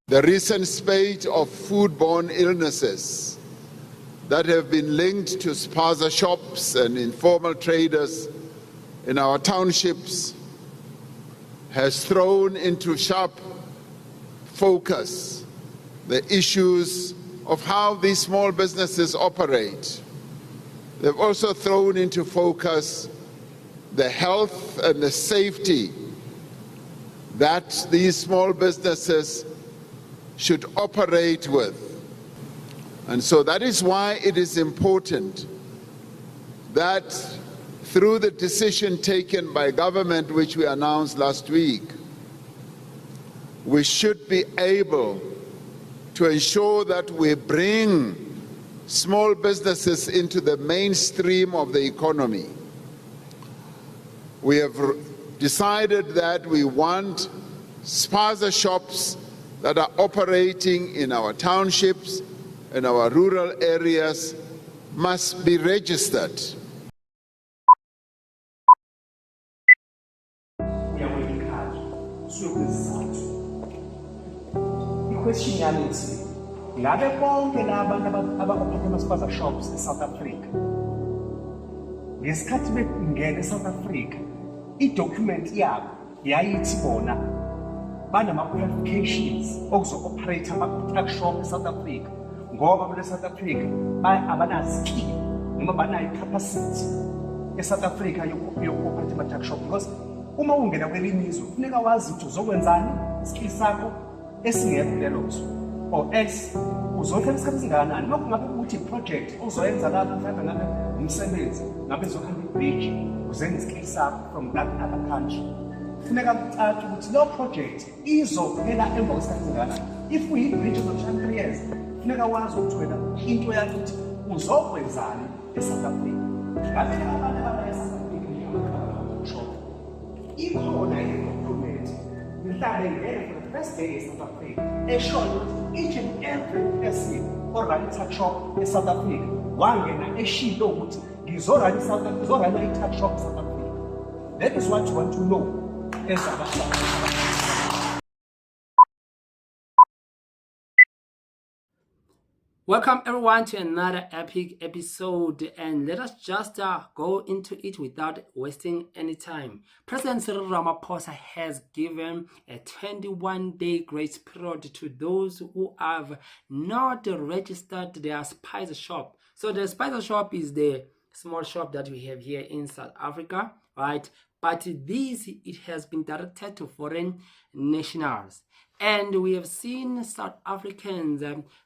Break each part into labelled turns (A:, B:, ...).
A: The recent spate of foodborne illnesses that have been linked to Spaza shops and informal traders in our townships has thrown into sharp focus the issues of how these small businesses operate. They've also thrown into focus the health and the safety that these small businesses should operate with. And so that is why it is important that through the decision taken by government, which we announced last week, we should be able to ensure that we bring small businesses into the mainstream of the economy. We have decided that we want Spaza shops that are operating in our townships and our rural areas must be registered.
B: We are working hard. So the question is, ngabe konke labantu abaphatha ama-Spaza shops eSouth Africa ngesikhathi bengena eSouth Africa i-document yabo yayithi bona banama-qualifications okuzo-operate ama-truck shop eSouth Africa ngoba abantu eSouth Africa abanaskill noma banayo i-capacity eSouth Africa yoku-operate ama-truck shop, because uma ungena kwelinye izwe kufuneka wazi ukuthi uzokwenzani iskill sakho esingekho kulelozwe, or else uzohlala isikhathi esingakanani. Lokhu ngabe ukuthi i-project uzoyenza lapho mhlawumbe ngabe umsebenzi ngabe uzohamba i-bridge uzenza iskill sakho from that other country, kufuneka kucace ukuthi lo project izophela emva kwesikhathi esingakanani. If uyi-bridge uzoshaya 3 years, kufuneka wazi ukuthi wena into yakho ukuthi uzokwenzani eSouth Africa. Ngabe abantu abaya-South Africa shop ikhona i-document mhlawumbe ngeke for the first day eSouth Africa eshoyo ukuthi each and every person orun i-truck shop eSouth Africa wangena eshilo ukuthi ngizorun i-truck shop eSouth Africa. That is what you want to know as a
C: Welcome everyone to another epic episode, and let us just go into it without wasting any time. President Cyril Ramaphosa has given a 21-day grace period to those who have not registered their Spaza shop. So the Spaza shop is the small shop that we have here in South Africa, right? But it has been directed to foreign nationals. And we have seen South Africans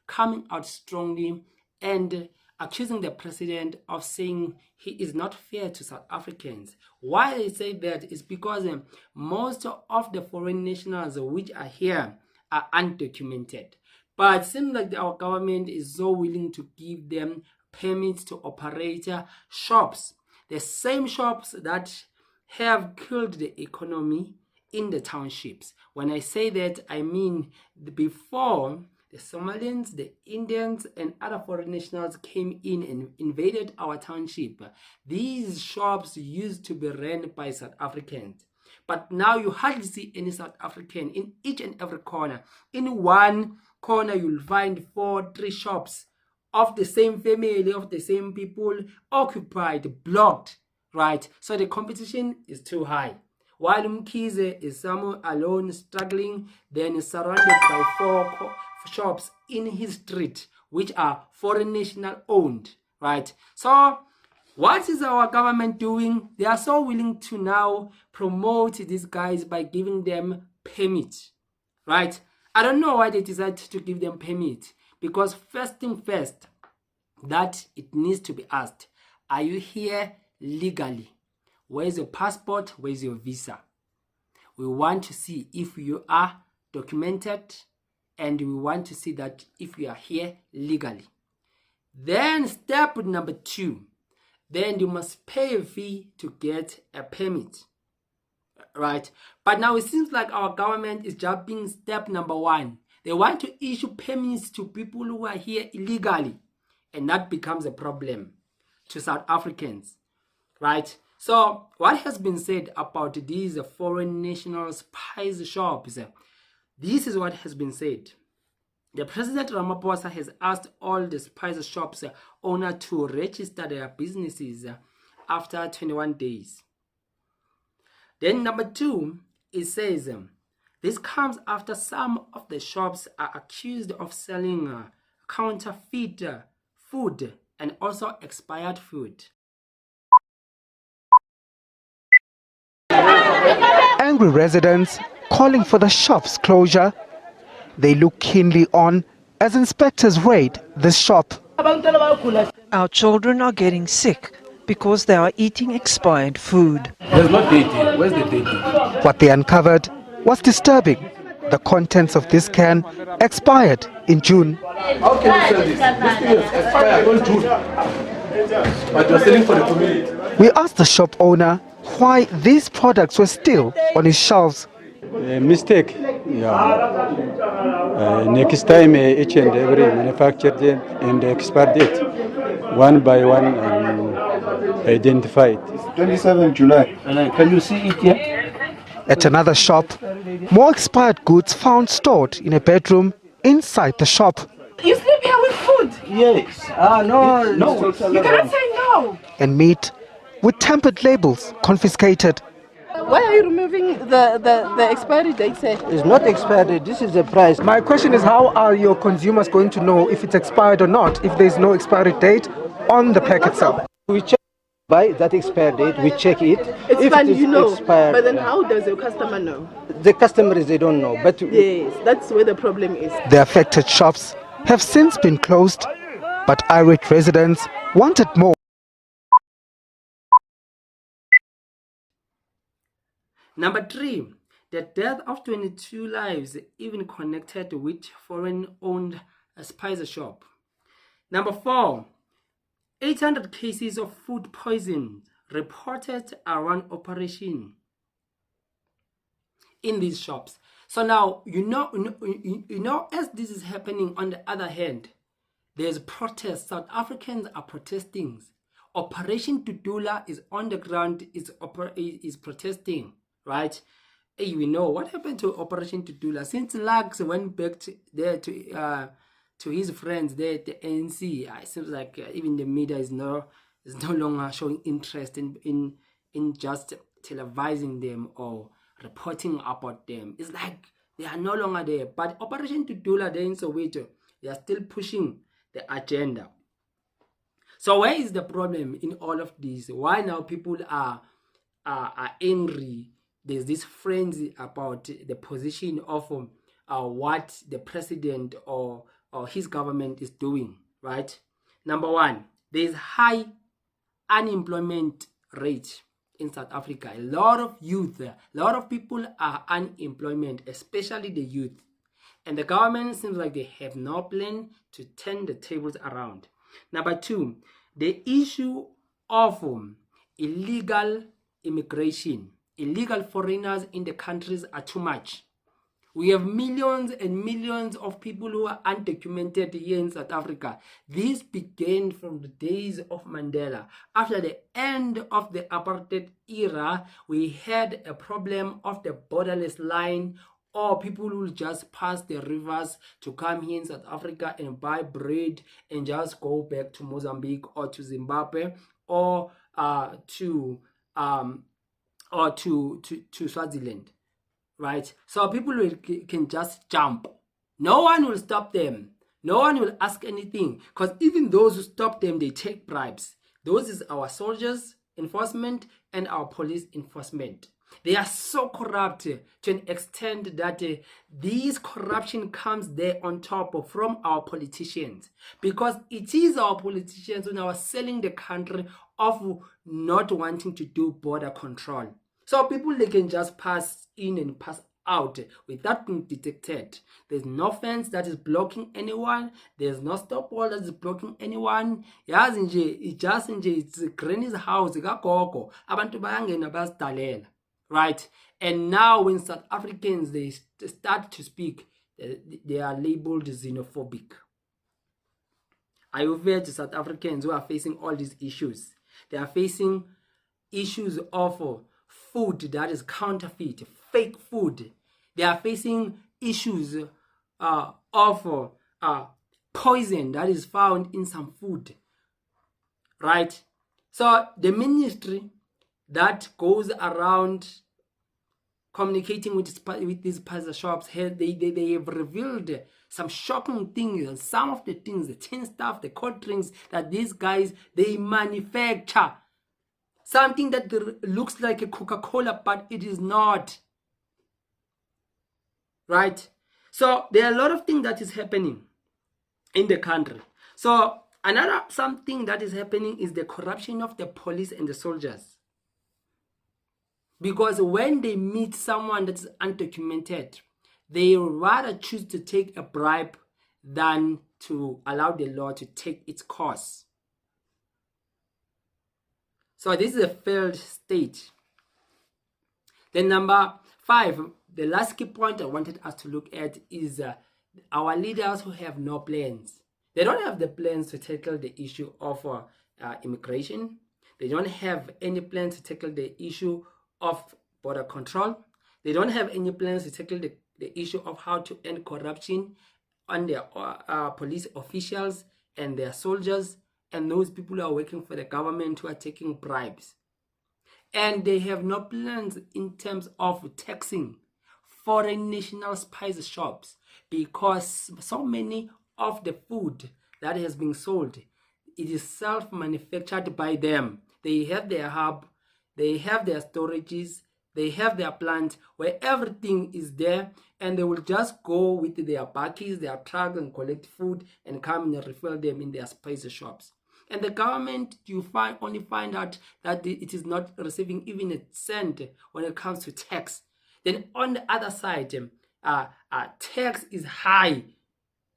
C: coming out strongly and accusing the president of saying he is not fair to South Africans. Why they say that is because most of the foreign nationals which are here are undocumented. But it seems like our government is so willing to give them permits to operate shops. The same shops that have killed the economy in the townships. When I say that, I mean before the Somalians, the Indians, and other foreign nationals came in and invaded our township, these shops used to be run by South Africans. But now you hardly see any South African in each and every corner. In one corner, you'll find 3 shops of the same family, of the same people, occupied, blocked, right? So the competition is too high. While Mkhize is somewhere alone struggling, then is surrounded by 4 shops in his street, which are foreign national owned, right? So what is our government doing? They are so willing to now promote these guys by giving them permit, right? I don't know why they decided to give them permit, because first thing first, that it needs to be asked, are you here legally? Where's your passport? Where's your visa? We want to see if you are documented, and we want to see that if you are here legally. Then step number 2, then you must pay a fee to get a permit, right? But now it seems like our government is jumping step number 1. They want to issue permits to people who are here illegally, and that becomes a problem to South Africans, right? So what has been said about these foreign national Spaza shops? This is what has been said. The President Ramaphosa has asked all the spice shops owner to register their businesses after 21 days. Then number 2, it says this comes after some of the shops are accused of selling counterfeit food and also expired food.
D: Angry residents calling for the shop's closure. They look keenly on as inspectors raid this shop.
E: Our children are getting sick because they are eating expired food.
F: There's no date here. Where's the date here?
D: What they uncovered was disturbing. The contents of this can expired in June.
F: How can you sell this? This thing is expired on June. But you're selling for the community.
D: We asked the shop owner why these products were still on his shelves.
G: Mistake. Yeah. Next time, each and every manufactured and expired date, one by one, identified.
F: 27 July. And can you see it here?
D: At another shop, more expired goods found stored in a bedroom inside the shop.
H: You sleep here with food?
F: Yes. No.
H: You cannot say no.
D: And meat with tampered labels confiscated.
H: Why are you removing the expiry date?
I: It's not expired. This is the price.
D: My question is, how are your consumers going to know if it's expired or not if there's no expiry date on the pack itself?
I: We check by that expired date. We check it.
H: It's
I: if
H: fine,
I: it is
H: you know.
I: expired,
H: But then how does your customer know?
I: the customers, they don't know. But
H: Yes, that's where the problem is.
D: The affected shops have since been closed, but irate residents wanted more.
C: Number 3, the death of 22 lives even connected with foreign-owned spice shop. Number 4, 800 cases of food poison reported around operation in these shops. So now, you know, as this is happening, on the other hand, there's protests. South Africans are protesting. Operation Tudula is on the ground, is protesting, right? Hey, we know what happened to Operation Tudula. Since Lags went back to his friends there at the ANC, it seems like even the media is no longer showing interest in just televising them or reporting about them. It's like they are no longer there. But Operation Tudula there in Soweto, they are still pushing the agenda. So where is the problem in all of this? Why now people are angry? There's this frenzy about the position of what the president or his government is doing, right? Number 1, there's high unemployment rate in South Africa. A lot of youth, a lot of people are unemployment, especially the youth. And the government seems like they have no plan to turn the tables around. Number 2, the issue of illegal immigration. Illegal foreigners in the countries are too much. We have millions and millions of people who are undocumented here in South Africa. This began from the days of Mandela. After the end of the apartheid era, we had a problem of the borderless line, or people who just pass the rivers to come here in South Africa and buy bread and just go back to Mozambique or to Zimbabwe or to Swaziland, right? So people can just jump. No one will stop them. No one will ask anything, because even those who stop them, they take bribes. Those is our soldiers enforcement and our police enforcement. They are so corrupt to an extent that this corruption comes there on top of from our politicians, because it is our politicians who are selling the country of not wanting to do border control. So people, they can just pass in and pass out without being detected. There's no fence that is blocking anyone. There's no stop wall that is blocking anyone. It's granny's house. Abantu bayangena bazidalela. Right? And now when South Africans, they start to speak, they are labeled xenophobic. I refer to South Africans who are facing all these issues. They are facing issues of food that is counterfeit, fake food. They are facing issues of poison that is found in some food, right? So the ministry that goes around communicating with these Spaza shops, they have revealed some shocking things, and some of the things, the tin stuff, the cold drinks that these guys, they manufacture. Something that looks like a Coca-Cola, but it is not. Right? So there are a lot of things that is happening in the country. So another something that is happening is the corruption of the police and the soldiers. Because when they meet someone that's undocumented, they rather choose to take a bribe than to allow the law to take its course. So this is a failed state. Then number 5, the last key point I wanted us to look at is our leaders who have no plans. They don't have the plans to tackle the issue of immigration. They don't have any plans to tackle the issue of border control. They don't have any plans to tackle the issue of how to end corruption on their police officials and their soldiers and those people who are working for the government who are taking bribes. And they have no plans in terms of taxing foreign national spice shops, because so many of the food that has been sold, it is self-manufactured by them. They have their hub, they have their storages, they have their plant where everything is there, and they will just go with their bakkies, their trucks, and collect food and come and refill them in their spice shops. And the government, you only find out that it is not receiving even a cent when it comes to tax. Then on the other side, tax is high.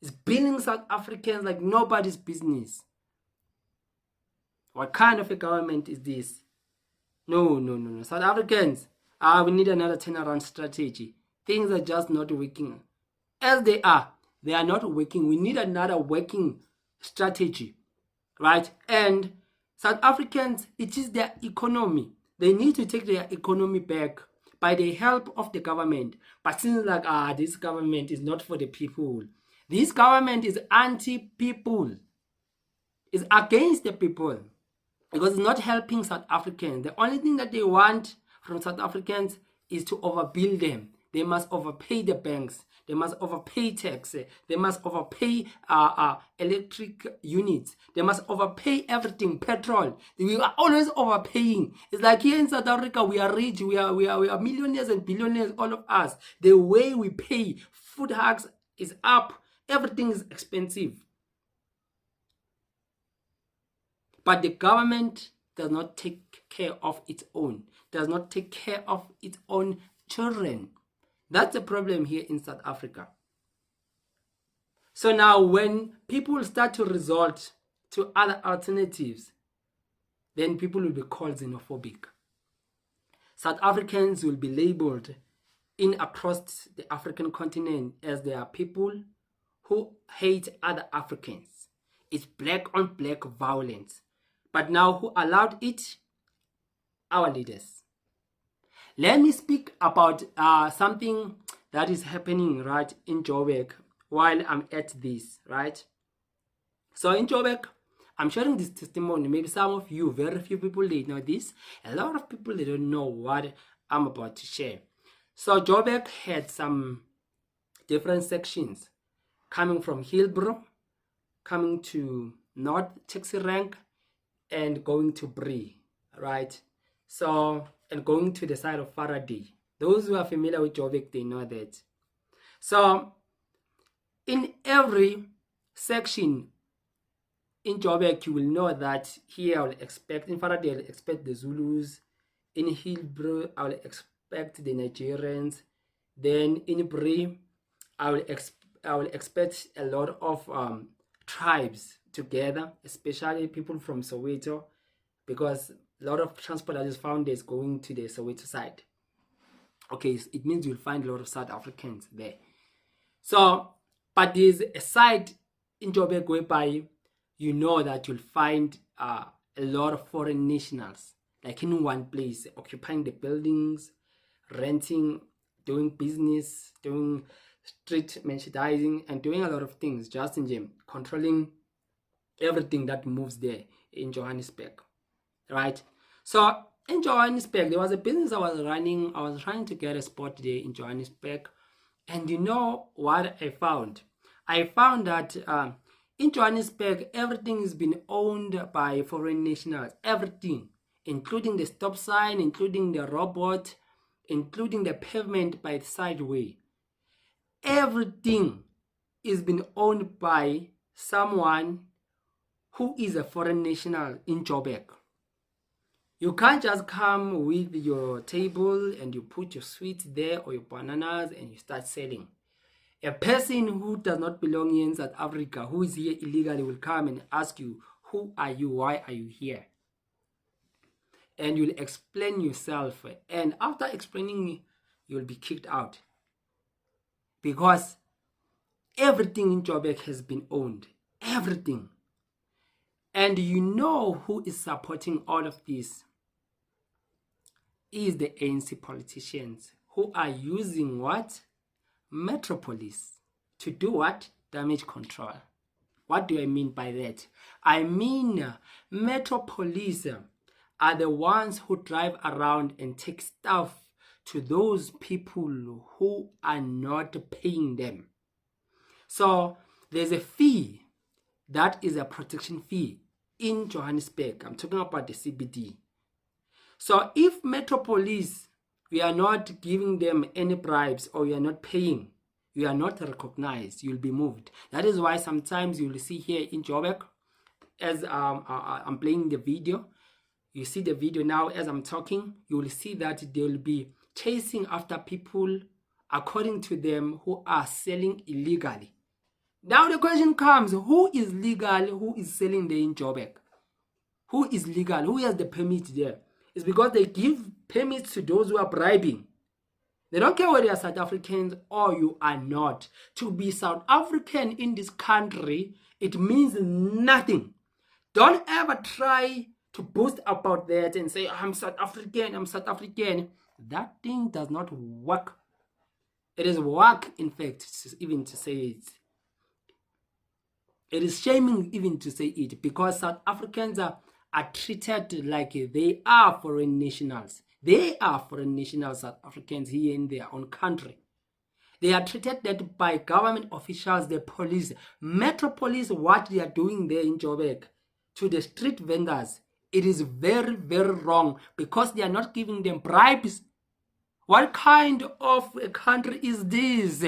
C: It's billing South Africans like nobody's business. What kind of a government is this? No. South Africans, we need another turnaround strategy. Things are just not working. As they are not working. We need another working strategy. Right? And South Africans, it is their economy. They need to take their economy back by the help of the government. But seems like, this government is not for the people. This government is anti-people. It's against the people. Because it's not helping South Africans. The only thing that they want from South Africans is to overbill them. They must overpay the banks. They must overpay tax. They must overpay electric units. They must overpay everything. Petrol. We are always overpaying. It's like here in South Africa, we are rich. We are millionaires and billionaires, all of us. The way we pay, food hikes is up. Everything is expensive. But the government does not take care of its own. Does not take care of its own children. That's the problem here in South Africa. So now when people start to resort to other alternatives, then people will be called xenophobic. South Africans will be labeled in across the African continent as there are people who hate other Africans. It's black on black violence. But now who allowed it? Our leaders. Let me speak about something that is happening right in Joburg while I'm at this, right? So in Joburg, I'm sharing this testimony. Maybe some of you, very few people, they know this. A lot of people, they don't know what I'm about to share. So Joburg had some different sections coming from Hillbrow, coming to North Taxi Rank, and going to Bree, right? So, and going to the side of Faraday. Those who are familiar with Joburg, they know that. So, in every section in Joburg, you will know that here I will expect, in Faraday, I will expect the Zulus. In Hillbrow, I will expect the Nigerians. Then in Bree, I will expect a lot of tribes together, especially people from Soweto, because a lot of transport that is found is going to the Soweto side. Okay, so it means you'll find a lot of South Africans there. So, but there's a side in Joburg whereby you know that you'll find a lot of foreign nationals, like in one place, occupying the buildings, renting, doing business, doing street merchandising and doing a lot of things just in gym, controlling everything that moves there in Johannesburg, right? So in Johannesburg, there was a business I was running. I was trying to get a spot there in Johannesburg, and you know what I found? I found that in Johannesburg, everything has been owned by foreign nationals. Everything, including the stop sign, including the robot, including the pavement by the sideway. Everything is been owned by someone who is a foreign national in Joburg. You can't just come with your table and you put your sweets there or your bananas and you start selling. A person who does not belong here in South Africa, who is here illegally, will come and ask you, who are you? Why are you here? And you'll explain yourself. And after explaining, you'll be kicked out. Because everything in Joburg has been owned. Everything. And you know who is supporting all of this? Is the ANC politicians who are using what? Metropolis to do what? Damage control. What do I mean by that? I mean Metropolis are the ones who drive around and take stuff to those people who are not paying them. So there's a fee that is a protection fee in Johannesburg. I'm talking about the CBD. So if Metropolis, we are not giving them any bribes or we are not paying, you are not recognized, you'll be moved. That is why sometimes you'll see here in Joburg, as I'm playing the video, you see the video now as I'm talking, you will see that they will be chasing after people, according to them, who are selling illegally. Now the question comes, who is legal, who is selling there in Joburg? Who is legal, who has the permit there? It's because they give permits to those who are bribing. They don't care whether you are South Africans or you are not. To be South African in this country, it means nothing. Don't ever try to boast about that and say, I'm South African, I'm South African. That thing does not work. It is work, in fact, even to say it. It is shaming even to say it, because South Africans are treated like they are foreign nationals. They are foreign nationals, South Africans, here in their own country. They are treated that by government officials, the police, Metropolis, what they are doing there in Joburg to the street vendors. It is very, very wrong, because they are not giving them bribes. What kind of a country is this?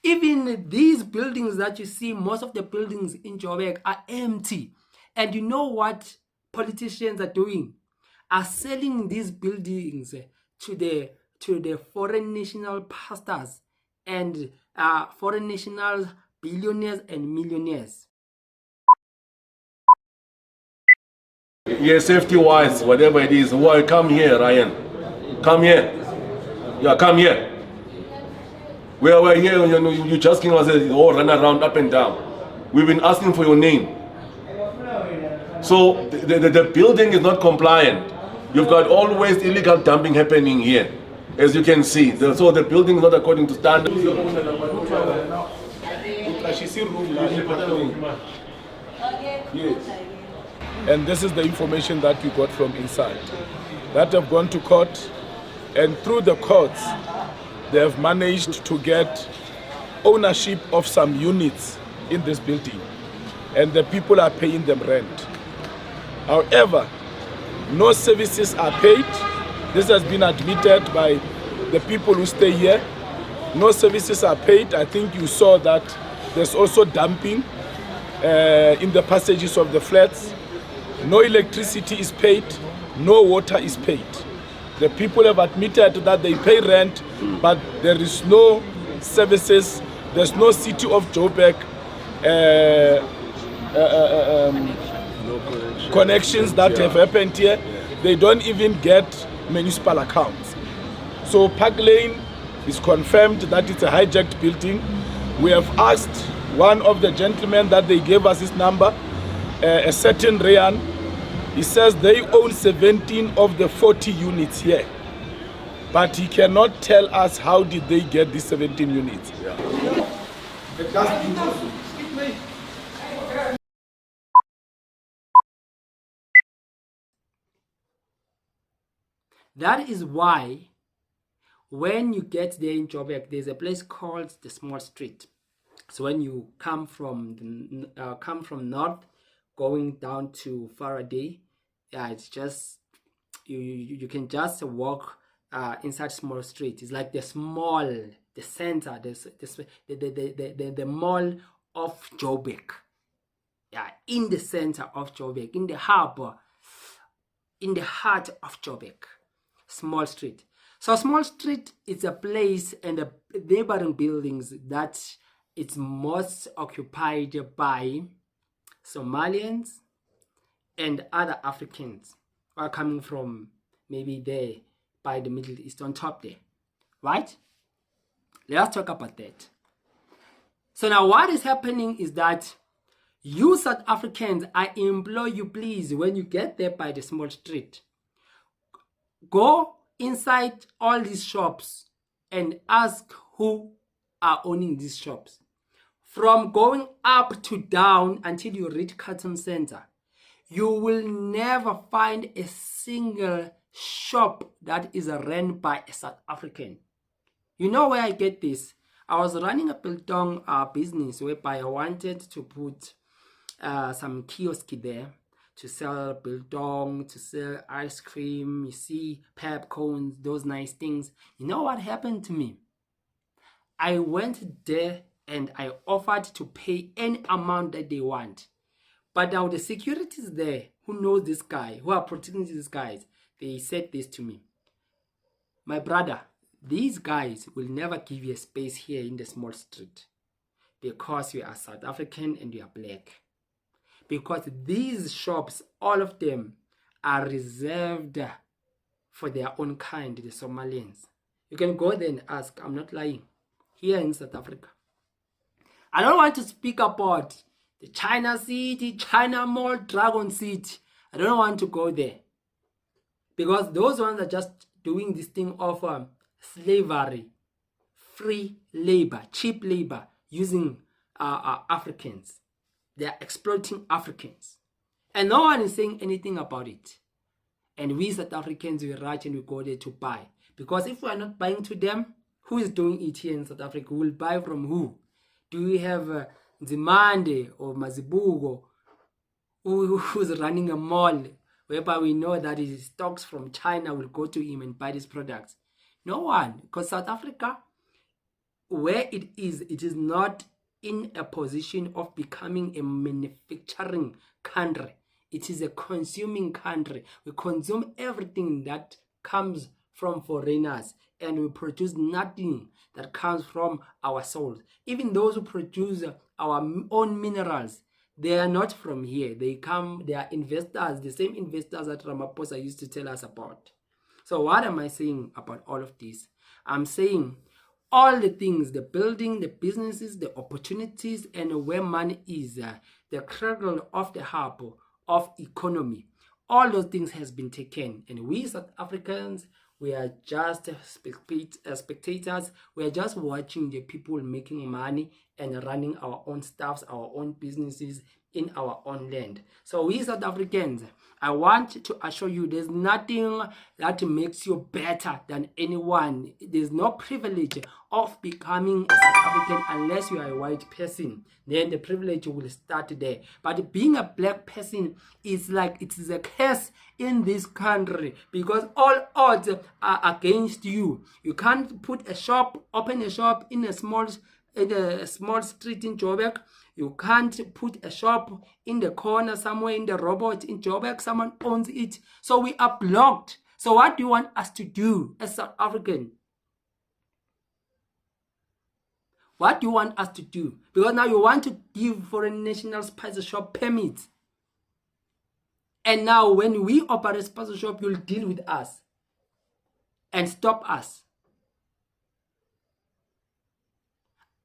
C: Even these buildings that you see, most of the buildings in Joburg are empty. And you know what politicians are doing? Are selling these buildings to the foreign national pastors and foreign national billionaires and millionaires.
F: Yeah, safety-wise, whatever it is. Why come here, Ryan? Come here. Yeah, come here. We are here, you just can all run around up and down. We've been asking for your name. So the building is not compliant. You've got always illegal dumping happening here, as you can see. So the building is not according to standards.
J: Yes. And this is the information that we got from inside. That have gone to court, and through the courts, they have managed to get ownership of some units in this building, and the people are paying them rent. However, no services are paid. This has been admitted by the people who stay here. No services are paid. I think you saw that there's also dumping in the passages of the flats. No electricity is paid. No water is paid. The people have admitted that they pay rent, but there is no services. There's no City of Joburg connections that have happened here. They don't even get municipal accounts. So Park Lane is confirmed that it's a hijacked building. We have asked one of the gentlemen that they gave us his number, a certain Rayan. He says they own 17 of the 40 units here. but he cannot tell us how did they get these 17 units.
C: That is why when you get there in Joburg, there's a place called the Small Street. So when you come from north, going down to Faraday, yeah, it's just you can just walk inside Small Street. It's like the center, the mall of Joburg. Yeah, in the center of Joburg, in the harbor, in the heart of Joburg, Small Street. So Small Street is a place and the neighboring buildings that it's most occupied by Somalians and other Africans who are coming from maybe there by the Middle East on top there, right? Let's talk about that. So now what is happening is that you South Africans, I implore you, please, when you get there by the Small Street, go inside all these shops and ask who are owning these shops. From going up to down until you reach Carton Center, you will never find a single shop that is run by a South African. You know where I get this? I was running a biltong business whereby I wanted to put some kiosk there to sell biltong, to sell ice cream, you see, pep cones, those nice things. You know what happened to me? I went there and I offered to pay any amount that they want. But now the securities there, who knows this guy, who are protecting these guys, they said this to me. My brother, these guys will never give you a space here in the Small Street because you are South African and you are black. Because these shops, all of them, are reserved for their own kind, the Somalians. You can go there and ask, I'm not lying, here in South Africa. I don't want to speak about the China City, China Mall, Dragon City. I don't want to go there. Because those ones are just doing this thing of slavery, free labor, cheap labor, using Africans. They are exploiting Africans. And no one is saying anything about it. And we South Africans, we rush and we go there to buy. Because if we are not buying to them, who is doing it here in South Africa? We will buy from who? Do we have Zimande or Mazibugo who's running a mall whereby we know that his stocks from China will go to him and buy these products? No one. Because South Africa, where it is not in a position of becoming a manufacturing country. It is a consuming country. We consume everything that comes from foreigners and we produce nothing that comes from our souls. Even those who produce our own minerals, they are not from here. They are investors, the same investors that Ramaphosa used to tell us about. So what am I saying about all of this? I'm saying all the things, the building, the businesses, the opportunities, and where money is, the cradle of the harbor of economy, all those things has been taken. And we South Africans, we are just spectators. We are just watching the people making money and running our own stuffs, our own businesses in our own land. So we South Africans, I want to assure you there's nothing that makes you better than anyone. There's no privilege of becoming a South African unless you are a white person. Then the privilege will start there. But being a black person is like it is a curse in this country because all odds are against you. You can't open a shop in a small street in Joburg. You can't put a shop in the corner somewhere in the robot in Joburg. Someone owns it. So we are blocked. So what do you want us to do as South African? What do you want us to do? Because now you want to give foreign nationals Spaza shop permits. And now when we operate Spaza shop, you'll deal with us and stop us.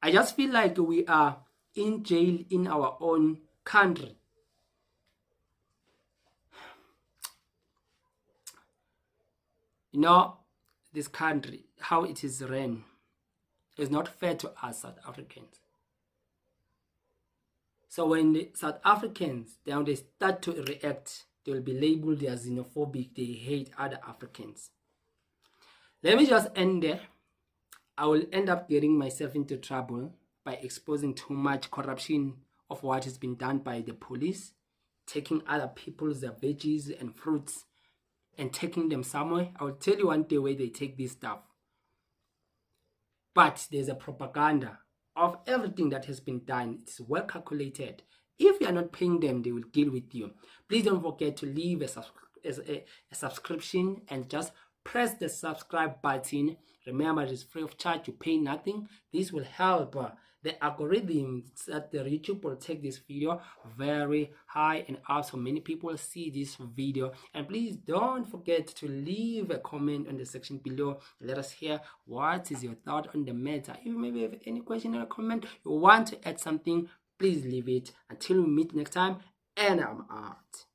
C: I just feel like we are in jail in our own country. You know, this country, how it is ran, is not fair to us South Africans. So when the South Africans, then they start to react, they will be labeled as xenophobic, they hate other Africans. Let me just end there. I will end up getting myself into trouble by exposing too much corruption of what has been done by the police, taking other people's veggies and fruits and taking them somewhere. I will tell you one day where they take this stuff. But there's a propaganda of everything that has been done. It's well calculated. If you are not paying them, they will deal with you. Please don't forget to leave a subscription and just press the subscribe button. Remember, it is free of charge. You pay nothing. This will help the algorithm that the YouTube will take this video very high and up so many people see this video. And please don't forget to leave a comment on the section below. Let us hear what is your thought on the matter. If you maybe have any question or comment, you want to add something, please leave it. Until we meet next time, and I'm out.